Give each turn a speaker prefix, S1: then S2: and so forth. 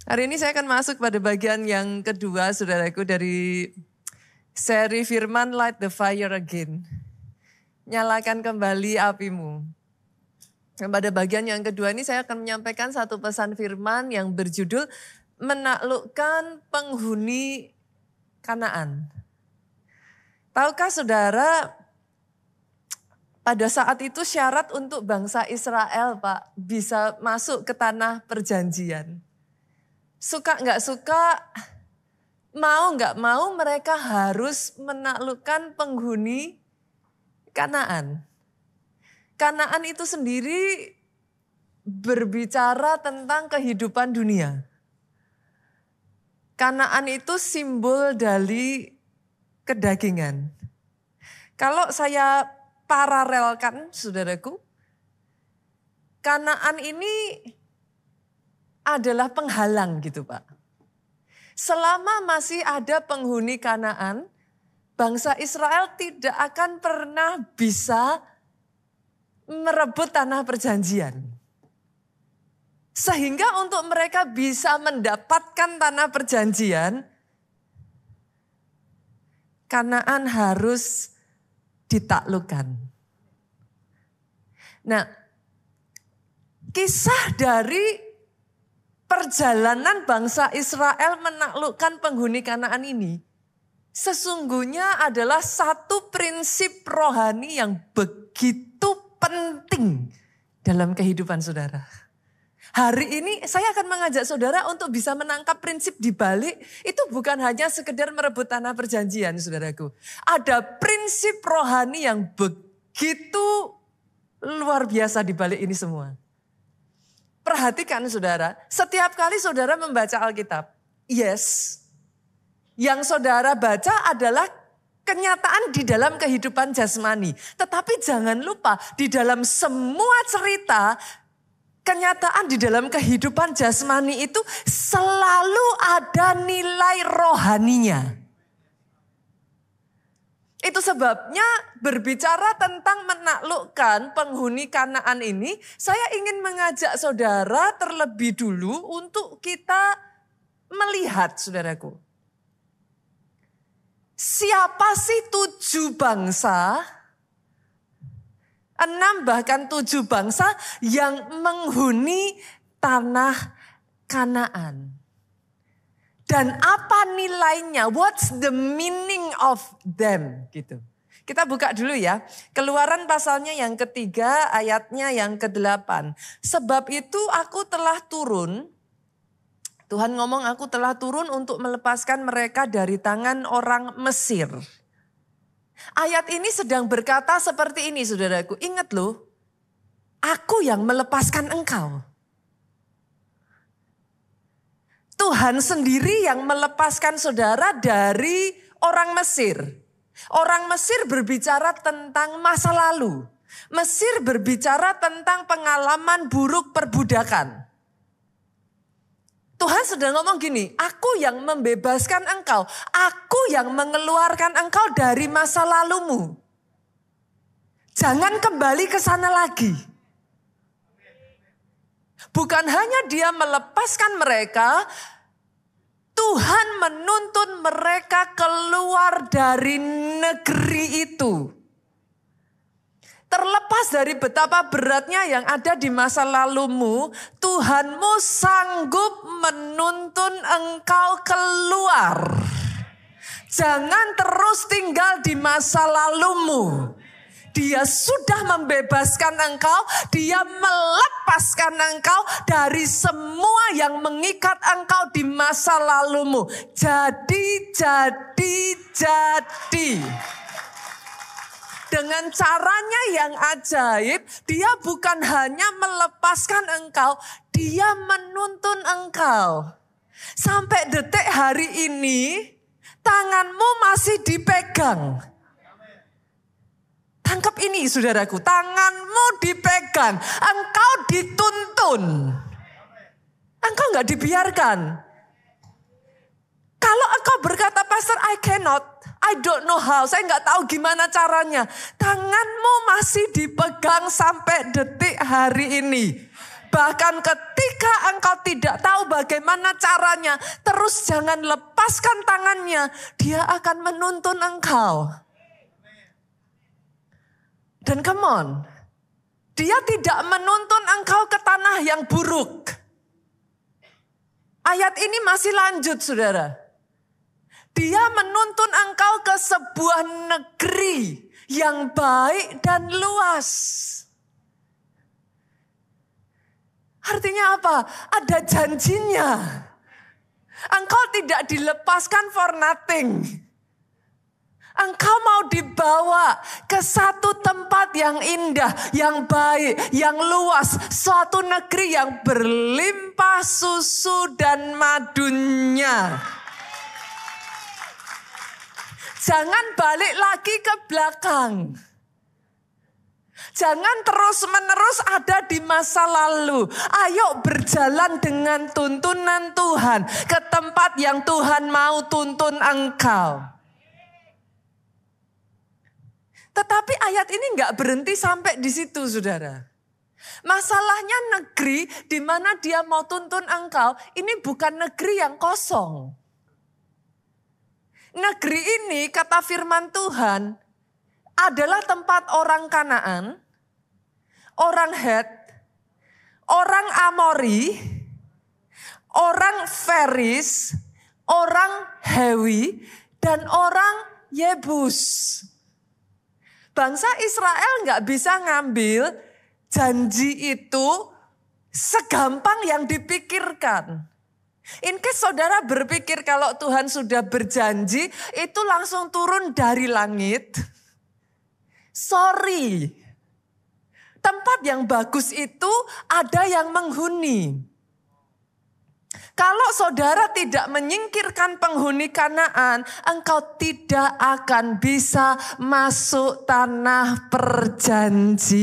S1: Hari ini saya akan masuk pada bagian yang kedua, saudaraku, dari seri firman Light the Fire Again. Nyalakan kembali apimu. Dan pada bagian yang kedua ini saya akan menyampaikan satu pesan firman yang berjudul menaklukkan penghuni Kanaan. Tahukah saudara, pada saat itu syarat untuk bangsa Israel, Pak, bisa masuk ke tanah perjanjian. Suka nggak suka, mau nggak mau mereka harus menaklukkan penghuni Kanaan. Kanaan itu sendiri berbicara tentang kehidupan dunia. Kanaan itu simbol dari kedagingan. Kalau saya paralelkan, saudaraku, Kanaan ini adalah penghalang gitu, Pak. Selama masih ada penghuni Kanaan, bangsa Israel tidak akan pernah bisa merebut tanah perjanjian. Sehingga untuk mereka bisa mendapatkan tanah perjanjian, Kanaan harus ditaklukkan. Nah, kisah dari perjalanan bangsa Israel menaklukkan penghuni Kanaan ini sesungguhnya adalah satu prinsip rohani yang begitu penting dalam kehidupan saudara. Hari ini saya akan mengajak saudara untuk bisa menangkap prinsip di balik itu bukan hanya sekedar merebut tanah perjanjian, saudaraku. Ada prinsip rohani yang begitu luar biasa di balik ini semua. Perhatikan saudara, setiap kali saudara membaca Alkitab, yes, yang saudara baca adalah kenyataan di dalam kehidupan jasmani. Tetapi jangan lupa, di dalam semua cerita, kenyataan di dalam kehidupan jasmani itu selalu ada nilai rohaninya. Itu sebabnya berbicara tentang menaklukkan penghuni Kanaan ini, saya ingin mengajak saudara terlebih dulu untuk kita melihat, saudaraku. Siapa sih 7 bangsa, 6 bahkan 7 bangsa yang menghuni tanah Kanaan? Dan apa nilainya? What's the meaning of them? Gitu. Kita buka dulu ya. Keluaran pasalnya yang ketiga, ayatnya yang ke-8. Sebab itu aku telah turun. Tuhan ngomong, aku telah turun untuk melepaskan mereka dari tangan orang Mesir. Ayat ini sedang berkata seperti ini, saudaraku. Ingat loh, aku yang melepaskan engkau. Tuhan sendiri yang melepaskan saudara dari orang Mesir. Orang Mesir berbicara tentang masa lalu. Mesir berbicara tentang pengalaman buruk perbudakan. Tuhan sedang ngomong gini, aku yang membebaskan engkau. Aku yang mengeluarkan engkau dari masa lalumu. Jangan kembali ke sana lagi. Bukan hanya dia melepaskan mereka, Tuhan menuntun mereka keluar dari negeri itu. Terlepas dari betapa beratnya yang ada di masa lalumu, Tuhanmu sanggup menuntun engkau keluar. Jangan terus tinggal di masa lalumu. Dia sudah membebaskan engkau, dia melepaskan engkau dari semua yang mengikat engkau di masa lalumu. Jadi. Dengan caranya yang ajaib, dia bukan hanya melepaskan engkau, dia menuntun engkau. Sampai detik hari ini, tanganmu masih dipegang. Tangkap ini saudaraku, tanganmu dipegang, engkau dituntun. Engkau gak dibiarkan. Kalau engkau berkata, Pastor, I don't know how, saya gak tahu gimana caranya. Tanganmu masih dipegang sampai detik hari ini. bahkan ketika engkau tidak tahu bagaimana caranya, terus jangan lepaskan tangannya. Dia akan menuntun engkau. Dan come on, dia tidak menuntun engkau ke tanah yang buruk. Ayat ini masih lanjut, saudara. Dia menuntun engkau ke sebuah negeri yang baik dan luas. Artinya apa? Ada janjinya. Engkau tidak dilepaskan for nothing. Engkau mau dibawa ke satu tempat yang indah, yang baik, yang luas. Suatu negeri yang berlimpah susu dan madunya. Jangan balik lagi ke belakang. Jangan terus-menerus ada di masa lalu. Ayo berjalan dengan tuntunan Tuhan ke tempat yang Tuhan mau tuntun engkau. Tetapi ayat ini nggak berhenti sampai di situ, saudara. Masalahnya negeri di mana dia mau tuntun engkau, ini bukan negeri yang kosong. Negeri ini, kata firman Tuhan, adalah tempat orang Kanaan, orang Het, orang Amori, orang Feris, orang Hewi, dan orang Yebus. Bangsa Israel nggak bisa ngambil janji itu segampang yang dipikirkan. In case saudara berpikir kalau Tuhan sudah berjanji itu langsung turun dari langit. Sorry. Tempat yang bagus itu ada yang menghuni. Kalau saudara tidak menyingkirkan penghuni Kanaan, engkau tidak akan bisa masuk tanah perjanjian.